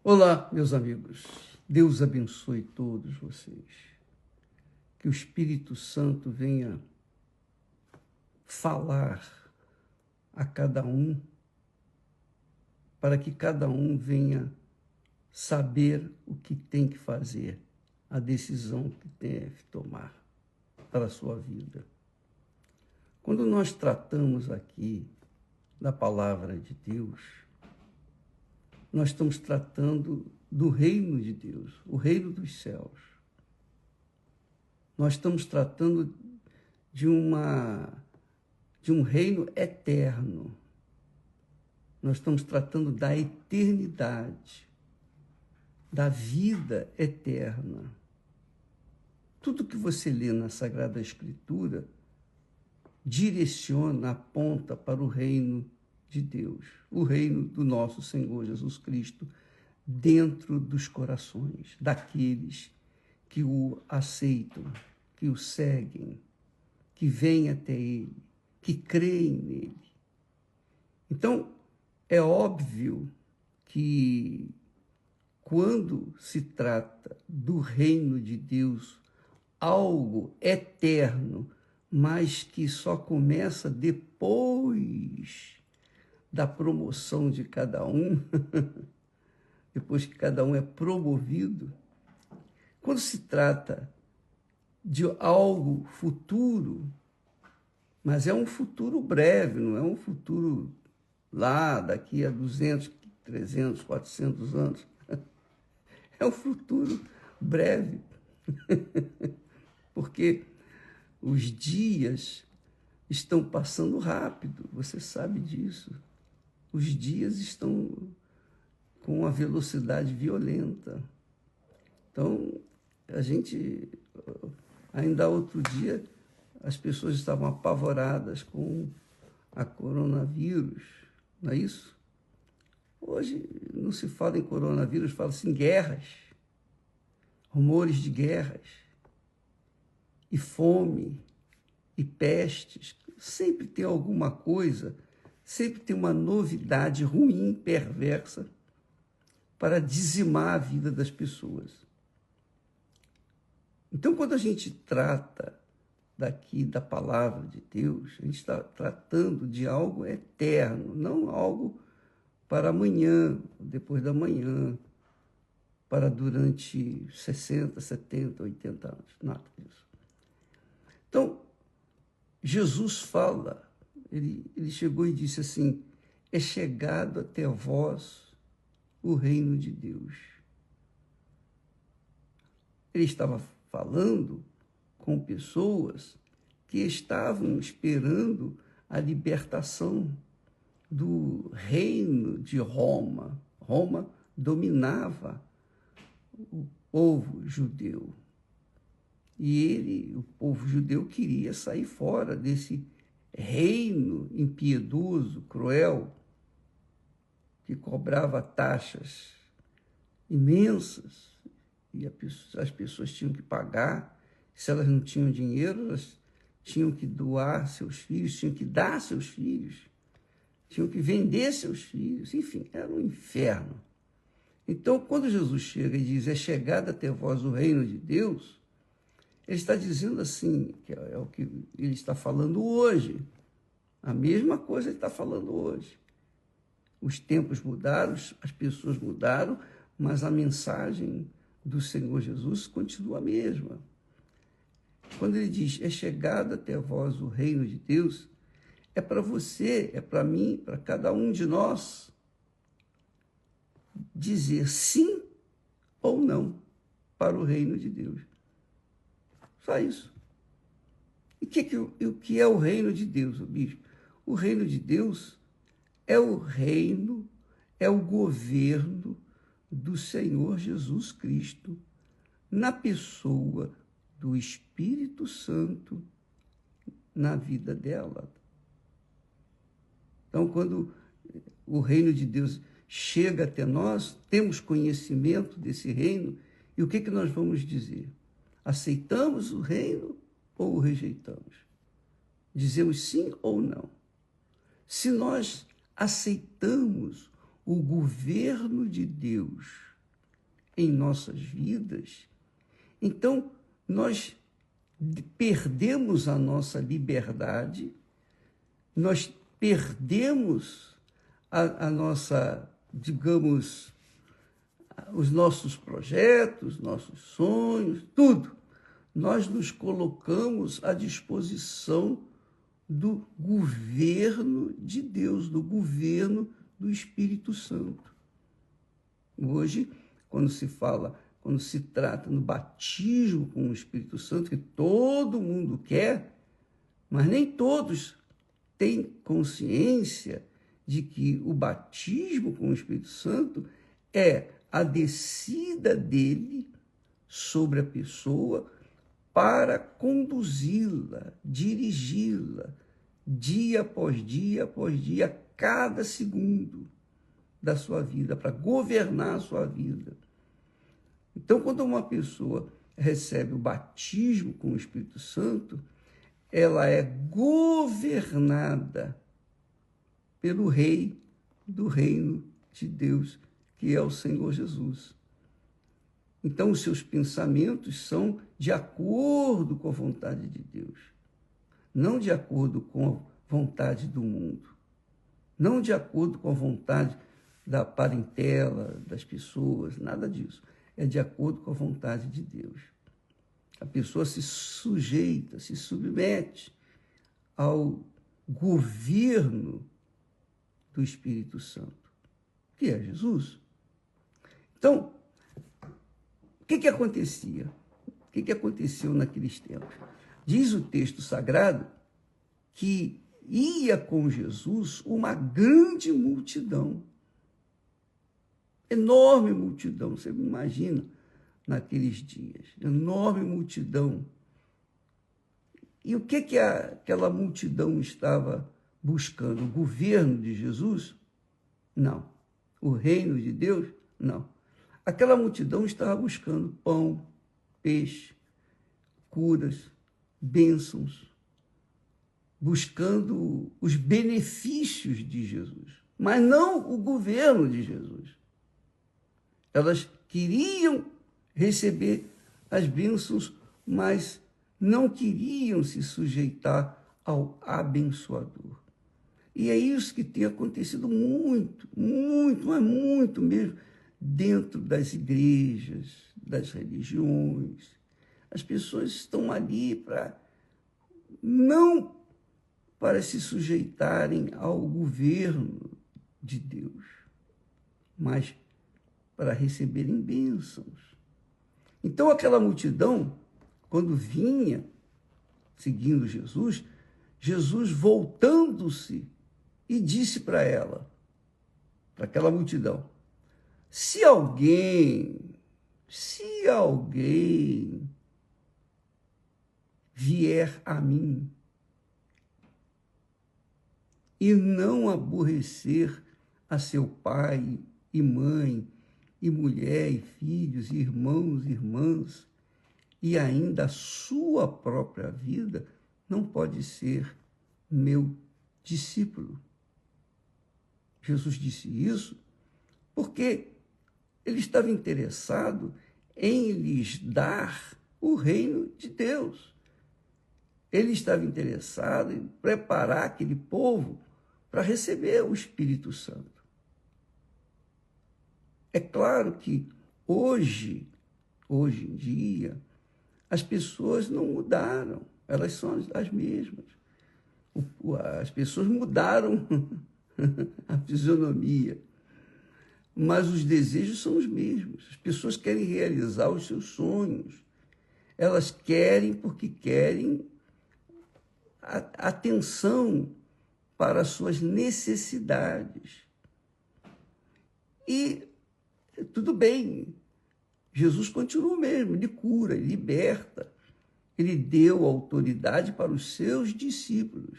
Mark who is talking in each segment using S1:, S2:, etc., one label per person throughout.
S1: Olá, meus amigos. Deus abençoe todos vocês. Que o Espírito Santo venha falar a cada um, para que cada um venha saber o que tem que fazer, a decisão que tem que tomar para a sua vida. Quando nós tratamos aqui da palavra de Deus, nós estamos tratando do reino de Deus, o reino dos céus. Nós estamos tratando de um reino eterno. Nós estamos tratando da eternidade, da vida eterna. Tudo que você lê na Sagrada Escritura direciona, aponta para o reino de Deus, o reino do nosso Senhor Jesus Cristo, dentro dos corações daqueles que o aceitam, que o seguem, que vêm até Ele, que creem nele. Então, é óbvio que quando se trata do reino de Deus, algo eterno, mas que só começa depois da promoção de cada um, depois que cada um é promovido, quando se trata de algo futuro, mas é um futuro breve, não é um futuro lá daqui a 200, 300, 400 anos. É um futuro breve, porque os dias estão passando rápido, você sabe disso. Os dias estão com uma velocidade violenta. Então, ainda outro dia, as pessoas estavam apavoradas com a coronavírus, não é isso? Hoje não se fala em coronavírus, fala-se em guerras, rumores de guerras, e fome, e pestes. Sempre tem alguma coisa, sempre tem uma novidade ruim, perversa, para dizimar a vida das pessoas. Então, quando a gente trata daqui da palavra de Deus, a gente está tratando de algo eterno, não algo para amanhã, depois da manhã, para durante 60, 70, 80 anos, nada disso. Então, Jesus fala, ele chegou e disse assim, é chegado até vós o reino de Deus. Ele estava falando com pessoas que estavam esperando a libertação do reino de Roma. Roma dominava o povo judeu. E o povo judeu, queria sair fora desse reino impiedoso, cruel, que cobrava taxas imensas, e as pessoas tinham que pagar. Se elas não tinham dinheiro, elas tinham que doar seus filhos, tinham que dar seus filhos, tinham que vender seus filhos, enfim, era um inferno. Então, quando Jesus chega e diz, é chegado até vós o reino de Deus, ele está dizendo assim, que é o que ele está falando hoje, a mesma coisa ele está falando hoje. Os tempos mudaram, as pessoas mudaram, mas a mensagem do Senhor Jesus continua a mesma. Quando ele diz, é chegado até vós o reino de Deus, é para você, é para mim, para cada um de nós, dizer sim ou não para o reino de Deus. Só isso. E o que é o reino de Deus, bispo? O reino de Deus é o reino, é o governo do Senhor Jesus Cristo, na pessoa do Espírito Santo, na vida dela. Então, quando o reino de Deus chega até nós, temos conhecimento desse reino, e o que nós vamos dizer? Aceitamos o reino ou o rejeitamos? Dizemos sim ou não? Se nós aceitamos o governo de Deus em nossas vidas, então nós perdemos a nossa liberdade, nós perdemos a nossa, digamos, os nossos projetos, nossos sonhos, tudo. Nós nos colocamos à disposição do governo de Deus, do governo do Espírito Santo. Hoje, quando se trata no batismo com o Espírito Santo, que todo mundo quer, mas nem todos têm consciência de que o batismo com o Espírito Santo é a descida dele sobre a pessoa para conduzi-la, dirigi-la, dia após dia, cada segundo da sua vida, para governar a sua vida. Então, quando uma pessoa recebe o batismo com o Espírito Santo, ela é governada pelo Rei do Reino de Deus, que é o Senhor Jesus. Então, os seus pensamentos são de acordo com a vontade de Deus, não de acordo com a vontade do mundo, não de acordo com a vontade da parentela, das pessoas, nada disso. É de acordo com a vontade de Deus. A pessoa se sujeita, se submete ao governo do Espírito Santo, que é Jesus. Então, o que acontecia? O que aconteceu naqueles tempos? Diz o texto sagrado que ia com Jesus uma grande multidão, enorme multidão, você imagina, naqueles dias, enorme multidão. E o que aquela multidão estava buscando? O governo de Jesus? Não. O reino de Deus? Não. Aquela multidão estava buscando pão, peixe, curas, bênçãos, buscando os benefícios de Jesus, mas não o governo de Jesus. Elas queriam receber as bênçãos, mas não queriam se sujeitar ao abençoador. E é isso que tem acontecido muito, mas muito mesmo, dentro das igrejas, das religiões. As pessoas estão ali não para se sujeitarem ao governo de Deus, mas para receberem bênçãos. Então, aquela multidão, quando vinha seguindo Jesus, Jesus voltando-se e disse para ela, para aquela multidão, se alguém vier a mim e não aborrecer a seu pai e mãe, e mulher, e filhos, e irmãos, e irmãs, e ainda a sua própria vida, não pode ser meu discípulo. Jesus disse isso porque ele estava interessado em lhes dar o reino de Deus. Ele estava interessado em preparar aquele povo para receber o Espírito Santo. É claro que hoje em dia, as pessoas não mudaram, elas são as mesmas. As pessoas mudaram a fisionomia, mas os desejos são os mesmos. As pessoas querem realizar os seus sonhos. Elas querem porque querem atenção para as suas necessidades. E tudo bem, Jesus continua mesmo, ele cura, ele liberta. Ele deu autoridade para os seus discípulos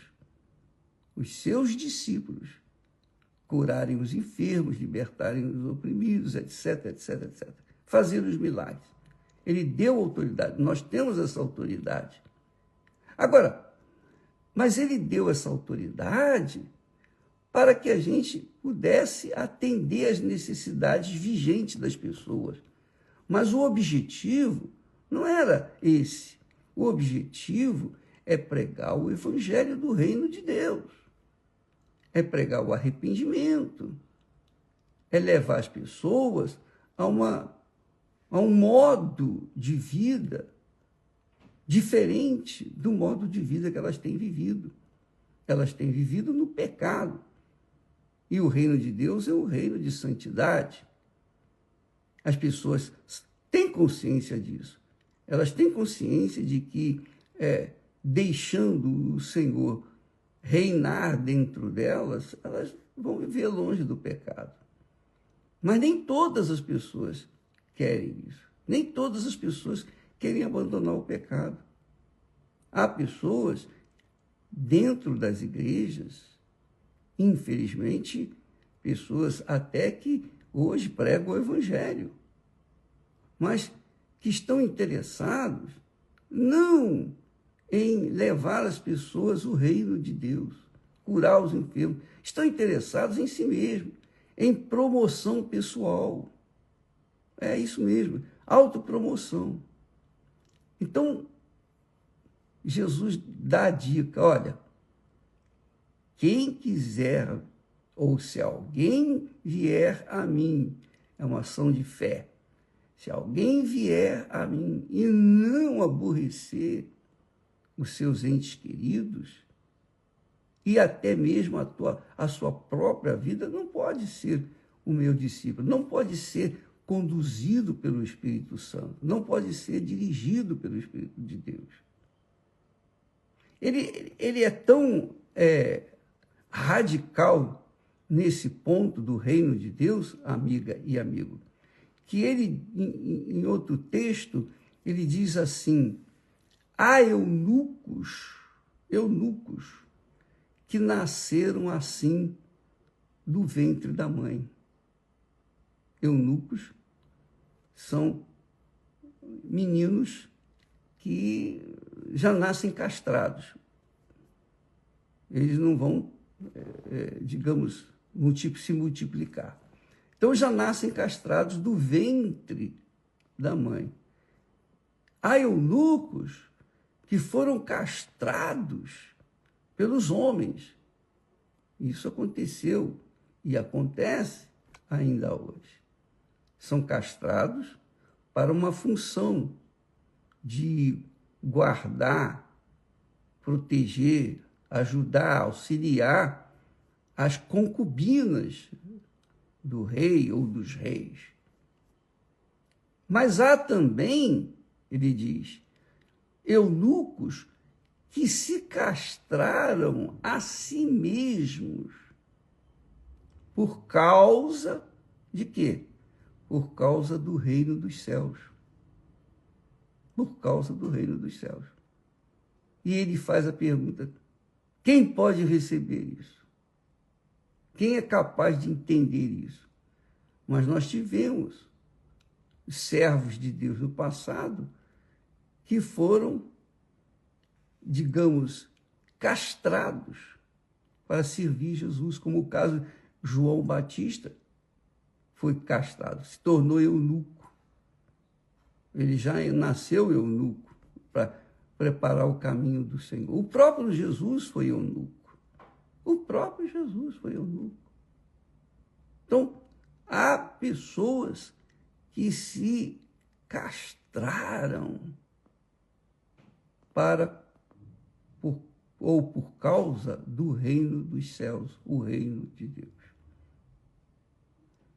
S1: curarem os enfermos, libertarem os oprimidos, etc, etc, etc. Fazer os milagres. Ele deu autoridade, nós temos essa autoridade. Agora, mas ele deu essa autoridade para que a gente pudesse atender às necessidades vigentes das pessoas. Mas o objetivo não era esse. O objetivo é pregar o evangelho do reino de Deus. É pregar o arrependimento. É levar as pessoas a um modo de vida diferente do modo de vida que elas têm vivido. Elas têm vivido no pecado. E o reino de Deus é um reino de santidade. As pessoas têm consciência disso. Elas têm consciência de que, deixando o Senhor reinar dentro delas, elas vão viver longe do pecado. Mas nem todas as pessoas querem isso. Nem todas as pessoas querem abandonar o pecado. Há pessoas dentro das igrejas, infelizmente, pessoas até que hoje pregam o evangelho, mas que estão interessados não em levar as pessoas o reino de Deus, curar os enfermos. Estão interessados em si mesmos, em promoção pessoal. É isso mesmo, autopromoção. Então, Jesus dá a dica, olha, quem quiser, ou se alguém vier a mim, é uma ação de fé, se alguém vier a mim e não aborrecer os seus entes queridos, e até mesmo a sua própria vida, não pode ser o meu discípulo, não pode ser conduzido pelo Espírito Santo, não pode ser dirigido pelo Espírito de Deus. Ele é tão radical nesse ponto do reino de Deus, amiga e amigo, que ele, em outro texto, ele diz assim, há eunucos que nasceram assim do ventre da mãe. Eunucos são meninos que já nascem castrados. Eles não vão, digamos, se multiplicar. Então, já nascem castrados do ventre da mãe. Há eunucos que foram castrados pelos homens. Isso aconteceu e acontece ainda hoje. São castrados para uma função de guardar, proteger, ajudar, auxiliar as concubinas do rei ou dos reis. Mas há também, ele diz, eunucos que se castraram a si mesmos. Por causa de quê? Por causa do reino dos céus. Por causa do reino dos céus. E ele faz a pergunta, quem pode receber isso? Quem é capaz de entender isso? Mas nós tivemos servos de Deus no passado que foram, digamos, castrados para servir Jesus, como o caso de João Batista, foi castrado, se tornou eunuco. Ele já nasceu eunuco para preparar o caminho do Senhor. O próprio Jesus foi eunuco. O próprio Jesus foi eunuco. Então, há pessoas que se castraram por causa do reino dos céus, o reino de Deus.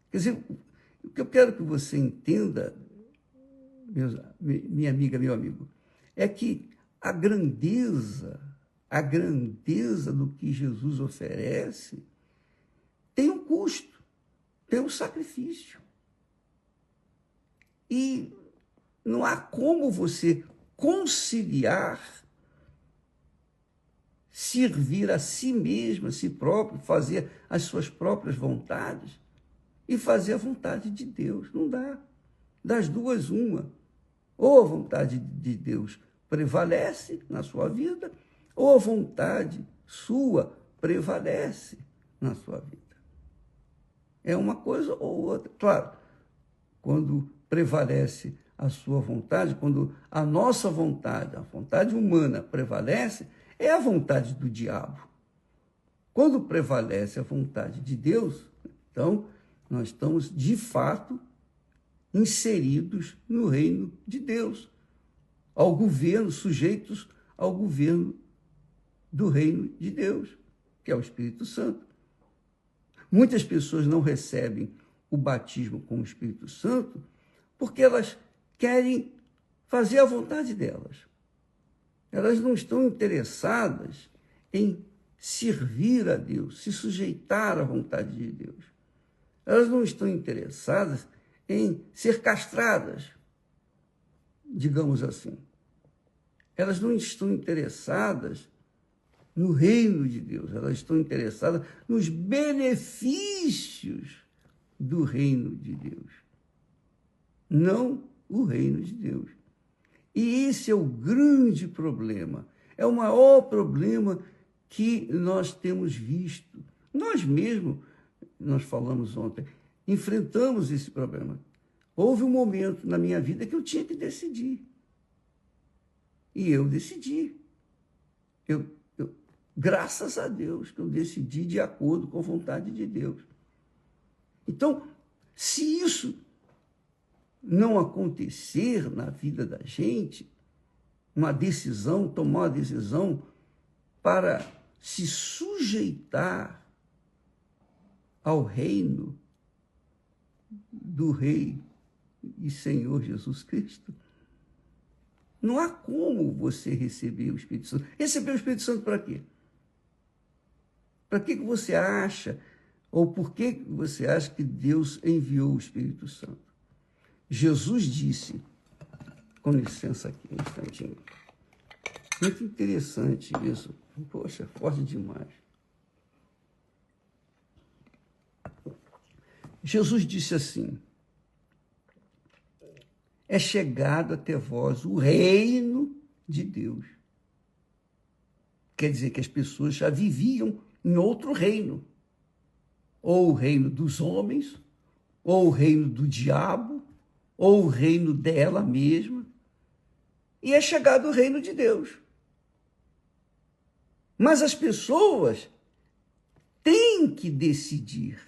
S1: Quer dizer, o que eu quero que você entenda, minha amiga, meu amigo, é que a grandeza do que Jesus oferece tem um custo, tem um sacrifício. E não há como você conciliar servir a si mesmo, a si próprio, fazer as suas próprias vontades e fazer a vontade de Deus. Não dá. Das duas, uma. Ou a vontade de Deus prevalece na sua vida, ou a vontade sua prevalece na sua vida. É uma coisa ou outra. Claro, quando prevalece a sua vontade, quando a nossa vontade, a vontade humana prevalece, é a vontade do diabo. Quando prevalece a vontade de Deus, então nós estamos de fato inseridos no reino de Deus, ao governo, sujeitos ao governo do reino de Deus, que é o Espírito Santo. Muitas pessoas não recebem o batismo com o Espírito Santo porque elas querem fazer a vontade delas. Elas não estão interessadas em servir a Deus, se sujeitar à vontade de Deus. Elas não estão interessadas em ser castradas, digamos assim. Elas não estão interessadas no reino de Deus, elas estão interessadas nos benefícios do reino de Deus, não o reino de Deus. E esse é o grande problema, é o maior problema que nós temos visto. Nós mesmos, nós falamos ontem, enfrentamos esse problema. Houve um momento na minha vida que eu tinha que decidir. E eu decidi. Graças a Deus que eu decidi de acordo com a vontade de Deus. Então, se isso não acontecer na vida da gente, tomar uma decisão para se sujeitar ao reino do Rei e Senhor Jesus Cristo, não há como você receber o Espírito Santo. Receber o Espírito Santo para quê? Para que você acha, ou por que você acha que Deus enviou o Espírito Santo? Jesus disse, com licença aqui um instantinho, muito interessante isso, poxa, forte demais. Jesus disse assim, é chegado até vós o reino de Deus. Quer dizer que as pessoas já viviam em outro reino, ou o reino dos homens, ou o reino do diabo, ou o reino dela mesma, e é chegado o reino de Deus. Mas as pessoas têm que decidir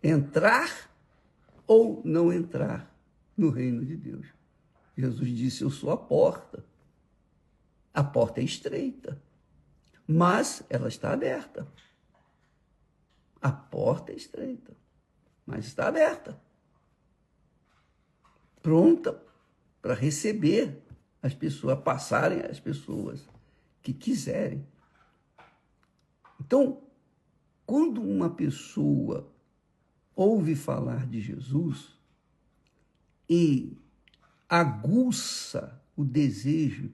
S1: entrar ou não entrar no reino de Deus. Jesus disse, eu sou a porta. A porta é estreita, mas ela está aberta. A porta é estreita, mas está aberta. Pronta para receber as pessoas, passarem as pessoas que quiserem. Então, quando uma pessoa ouve falar de Jesus e aguça o desejo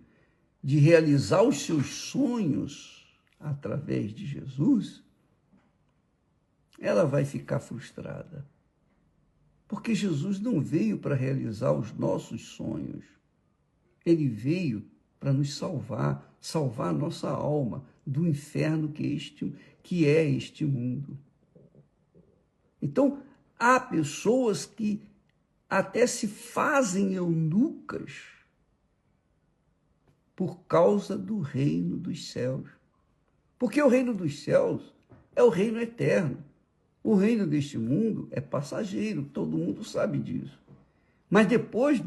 S1: de realizar os seus sonhos através de Jesus, ela vai ficar frustrada. Porque Jesus não veio para realizar os nossos sonhos. Ele veio para nos salvar, salvar a nossa alma do inferno que é este mundo. Então, há pessoas que até se fazem eunucas por causa do reino dos céus. Porque o reino dos céus é o reino eterno. O reino deste mundo é passageiro, todo mundo sabe disso. Mas depois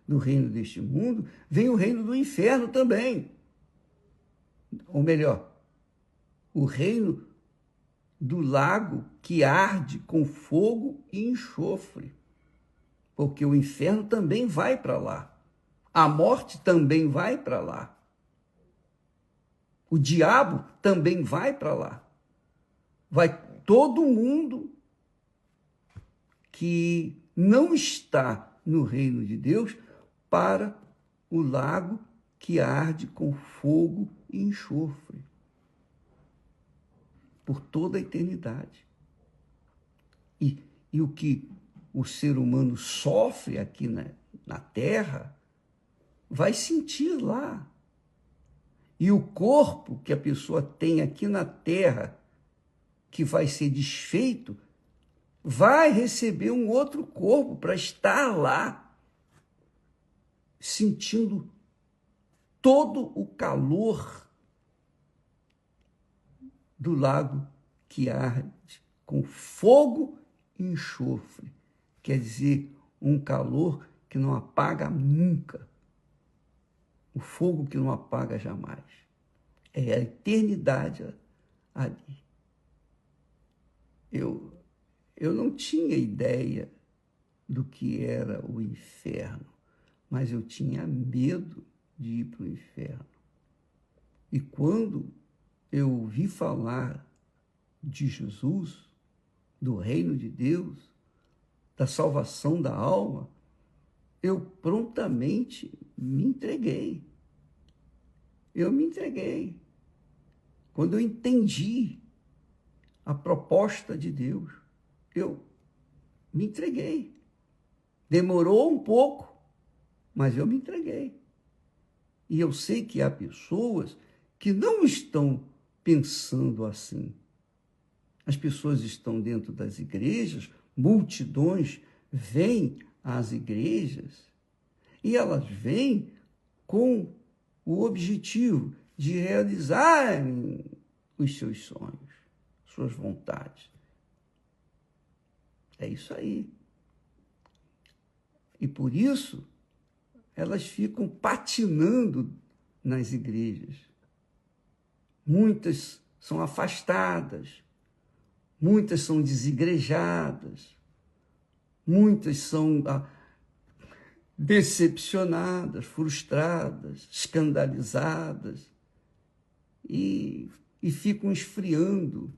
S1: do reino deste mundo, vem o reino do inferno também. Ou melhor, o reino do lago que arde com fogo e enxofre. Porque o inferno também vai para lá. A morte também vai para lá. O diabo também vai para lá. Vai todo mundo que não está no reino de Deus para o lago que arde com fogo e enxofre. Por toda a eternidade. E o que o ser humano sofre aqui na Terra, vai sentir lá. E o corpo que a pessoa tem aqui na Terra, que vai ser desfeito, vai receber um outro corpo para estar lá, sentindo todo o calor do lago que arde com fogo e enxofre. Quer dizer, um calor que não apaga nunca. O fogo que não apaga jamais. É a eternidade ali. Eu não tinha ideia do que era o inferno, mas eu tinha medo de ir para o inferno. E quando eu ouvi falar de Jesus, do reino de Deus, da salvação da alma, eu prontamente me entreguei. Eu me entreguei. Quando eu entendi a proposta de Deus, eu me entreguei. Demorou um pouco, mas eu me entreguei. E eu sei que há pessoas que não estão pensando assim. As pessoas estão dentro das igrejas, multidões vêm às igrejas e elas vêm com o objetivo de realizarem os seus sonhos, suas vontades. É isso aí. E por isso elas ficam patinando nas igrejas. Muitas são afastadas, muitas são desigrejadas, muitas são decepcionadas, frustradas, escandalizadas e ficam esfriando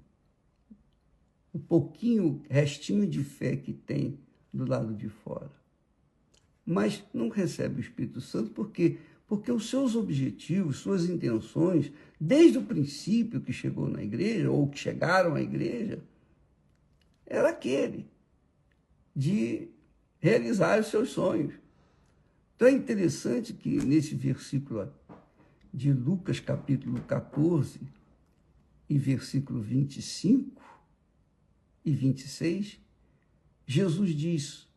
S1: o pouquinho restinho de fé que tem do lado de fora. Mas não recebe o Espírito Santo porque os seus objetivos, suas intenções, desde o princípio que chegou na igreja, ou que chegaram à igreja, era aquele de realizar os seus sonhos. Então é interessante que nesse versículo de Lucas, capítulo 14, e versículo 25 e 26, Jesus diz,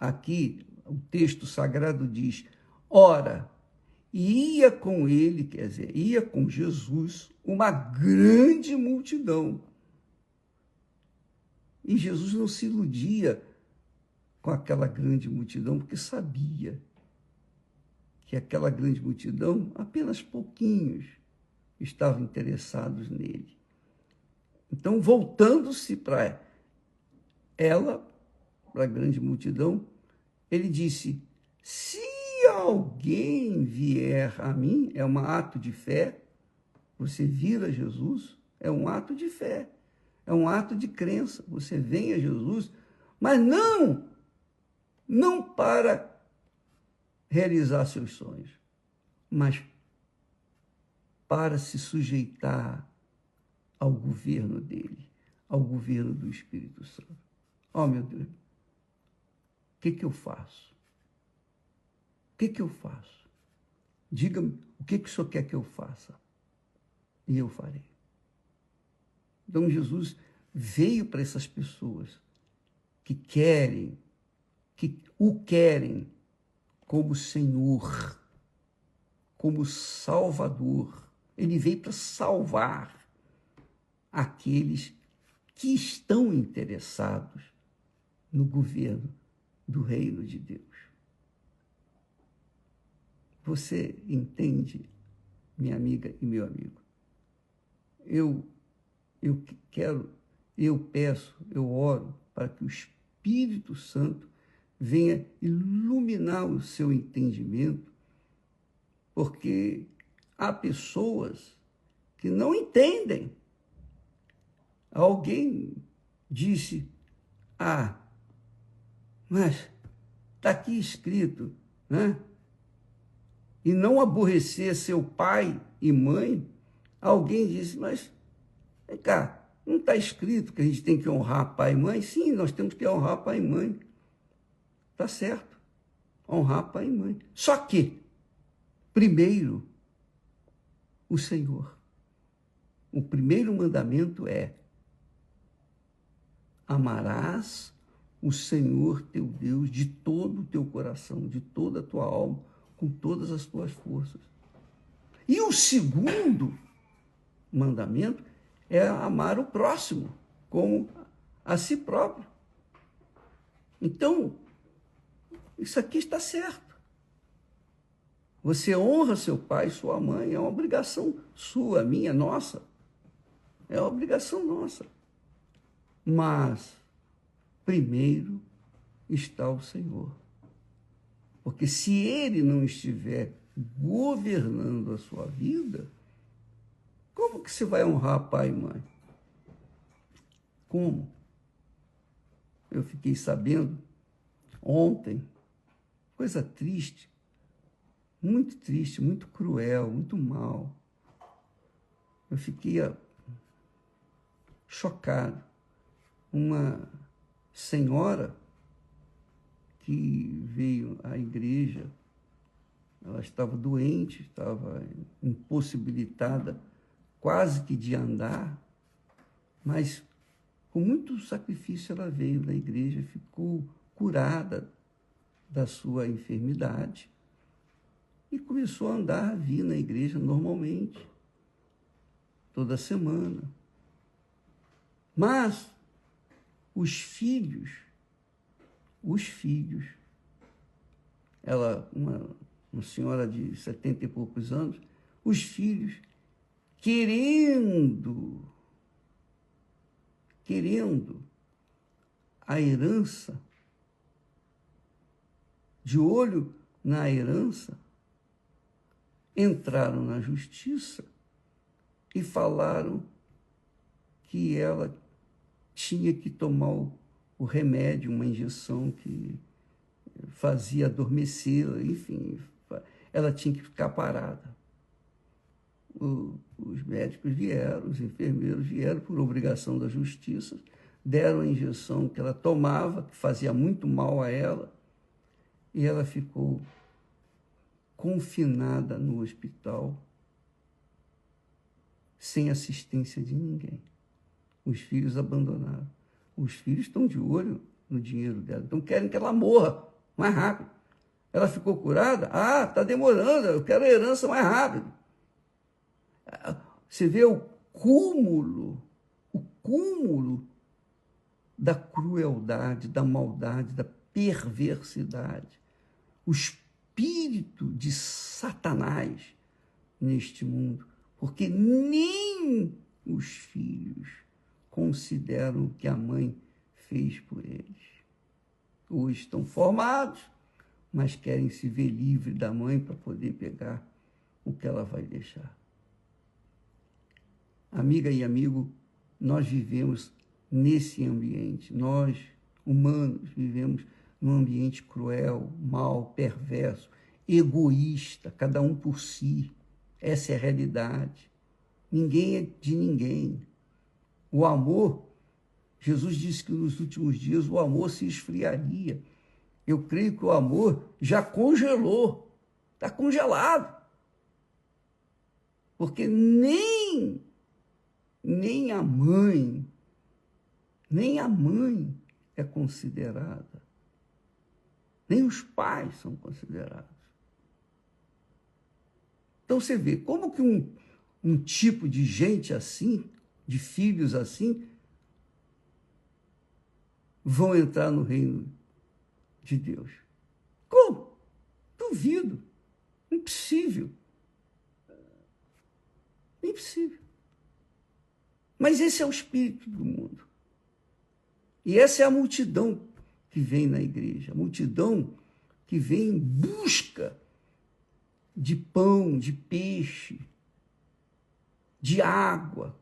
S1: aqui o texto sagrado diz, ora, ia com ele, quer dizer, ia com Jesus uma grande multidão. E Jesus não se iludia com aquela grande multidão, porque sabia que aquela grande multidão, apenas pouquinhos, estavam interessados nele. Então, voltando-se para ela, para a grande multidão, ele disse, se alguém vier a mim, é um ato de fé, você vir a Jesus, é um ato de fé, é um ato de crença, você vem a Jesus, mas não para realizar seus sonhos, mas para se sujeitar ao governo dele, ao governo do Espírito Santo. Oh, meu Deus, o que eu faço? O que eu faço? Diga-me o que o Senhor quer que eu faça, e eu farei. Então, Jesus veio para essas pessoas que o querem como Senhor, como Salvador. Ele veio para salvar aqueles que estão interessados no governo do reino de Deus. Você entende, minha amiga e meu amigo? Eu peço, eu oro para que o Espírito Santo venha iluminar o seu entendimento, porque há pessoas que não entendem. Alguém disse, mas está aqui escrito, né? E não aborrecer seu pai e mãe. Alguém disse, mas, vem cá, não está escrito que a gente tem que honrar pai e mãe? Sim, nós temos que honrar pai e mãe. Está certo, honrar pai e mãe. Só que, primeiro, o Senhor. O primeiro mandamento é Amarás o Senhor teu Deus de todo o teu coração, de toda a tua alma, com todas as tuas forças. E o segundo mandamento é amar o próximo como a si próprio. Então, isso aqui está certo. Você honra seu pai e sua mãe, é uma obrigação sua, minha, nossa. É uma obrigação nossa. Mas, primeiro está o Senhor. Porque se Ele não estiver governando a sua vida, como que você vai honrar pai e mãe? Como? Eu fiquei sabendo ontem, coisa triste, muito cruel, muito mal. Eu fiquei chocado. Uma senhora que veio à igreja, ela estava doente, estava impossibilitada quase que de andar, mas com muito sacrifício ela veio na igreja, ficou curada da sua enfermidade e começou a andar, a vir na igreja normalmente, toda semana. Mas os filhos, ela, uma senhora de 70 e poucos anos, os filhos querendo a herança, de olho na herança, entraram na justiça e falaram que ela tinha que tomar o remédio, uma injeção que fazia adormecê-la, enfim, ela tinha que ficar parada. Os médicos vieram, os enfermeiros vieram por obrigação da justiça, deram a injeção que ela tomava, que fazia muito mal a ela, e ela ficou confinada no hospital, sem assistência de ninguém. Os filhos abandonaram. Os filhos estão de olho no dinheiro dela, então querem que ela morra mais rápido. Ela ficou curada? Ah, está demorando, eu quero a herança mais rápido. Você vê o cúmulo da crueldade, da maldade, da perversidade, o espírito de Satanás neste mundo, porque nem os filhos consideram o que a mãe fez por eles. Hoje estão formados, mas querem se ver livre da mãe para poder pegar o que ela vai deixar. Amiga e amigo, nós vivemos nesse ambiente. Nós, humanos, vivemos num ambiente cruel, mau, perverso, egoísta, cada um por si. Essa é a realidade. Ninguém é de ninguém. O amor, Jesus disse que nos últimos dias o amor se esfriaria. Eu creio que o amor já congelou, está congelado. Porque nem a mãe é considerada. Nem os pais são considerados. Então você vê como que um tipo de gente assim, de filhos assim, vão entrar no reino de Deus. Como? Duvido. Impossível. Impossível. Mas esse é o espírito do mundo. E essa é a multidão que vem na igreja, a multidão que vem em busca de pão, de peixe, de água,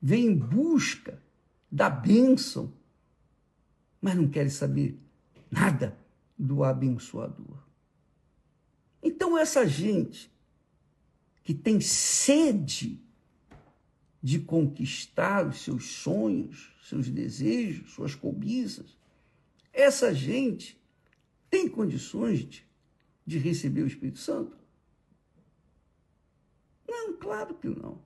S1: vem em busca da bênção, mas não quer saber nada do abençoador. Então essa gente que tem sede de conquistar os seus sonhos, seus desejos, suas cobiças, essa gente tem condições de receber o Espírito Santo? Não, claro que não.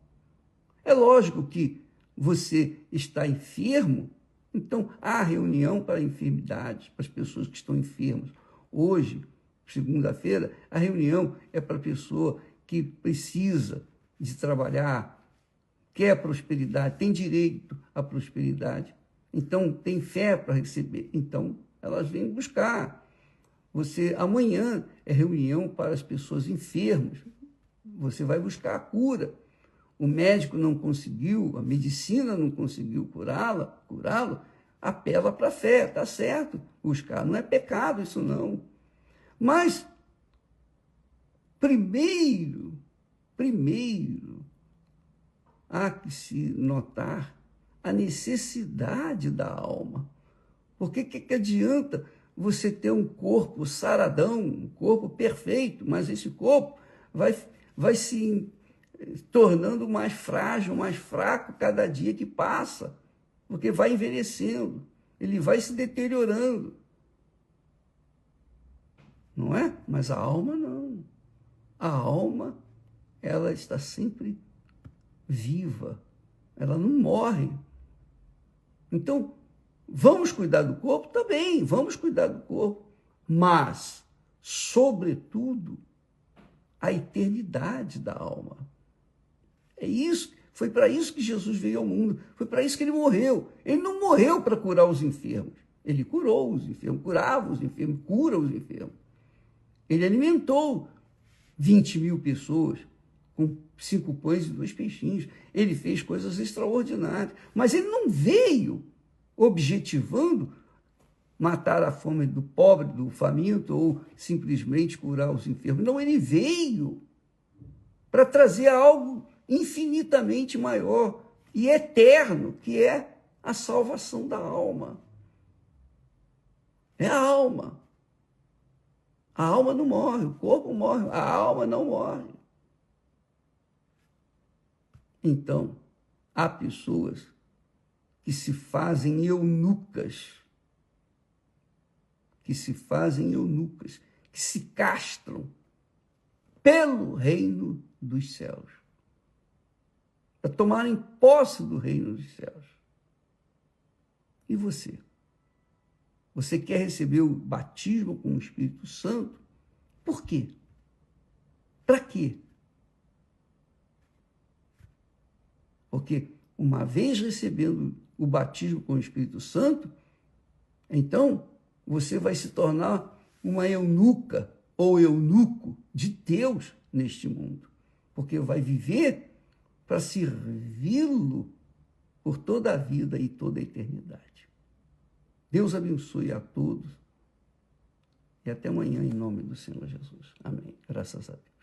S1: É lógico que você está enfermo Então, há reunião para enfermidades, para as pessoas que estão enfermas. Hoje, segunda-feira, a reunião é para a pessoa que precisa de trabalhar, quer prosperidade, tem direito à prosperidade. Então, tem fé para receber. Então, elas vêm buscar. Amanhã é reunião para as pessoas enfermas. Você vai buscar a cura. O médico não conseguiu, a medicina não conseguiu curá-lo, apela para a fé, está certo. Buscar não é pecado isso não. Mas, primeiro, há que se notar a necessidade da alma. Porque que adianta você ter um corpo saradão, um corpo perfeito, mas esse corpo vai se tornando mais frágil, mais fraco cada dia que passa, porque vai envelhecendo, ele vai se deteriorando. Não é? Mas a alma não. A alma, ela está sempre viva, ela não morre. Então, vamos cuidar do corpo? Também, vamos cuidar do corpo, mas, sobretudo, a eternidade da alma. É isso, foi para isso que Jesus veio ao mundo, foi para isso que ele morreu. Ele não morreu para curar os enfermos, ele curou os enfermos, curava os enfermos, cura os enfermos. Ele alimentou 20.000 pessoas com 5 pães e 2 peixinhos. Ele fez coisas extraordinárias, mas ele não veio objetivando matar a fome do pobre, do faminto, ou simplesmente curar os enfermos. Não, ele veio para trazer algo infinitamente maior e eterno, que é a salvação da alma. É a alma. A alma não morre, o corpo morre, a alma não morre. Então, há pessoas que se fazem eunucas, que se castram pelo reino dos céus, para tomarem posse do reino dos céus. E você? Você quer receber o batismo com o Espírito Santo? Por quê? Para quê? Porque uma vez recebendo o batismo com o Espírito Santo, então você vai se tornar uma eunuca ou eunuco de Deus neste mundo, porque vai viver para servi-lo por toda a vida e toda a eternidade. Deus abençoe a todos e até amanhã em nome do Senhor Jesus. Amém. Graças a Deus.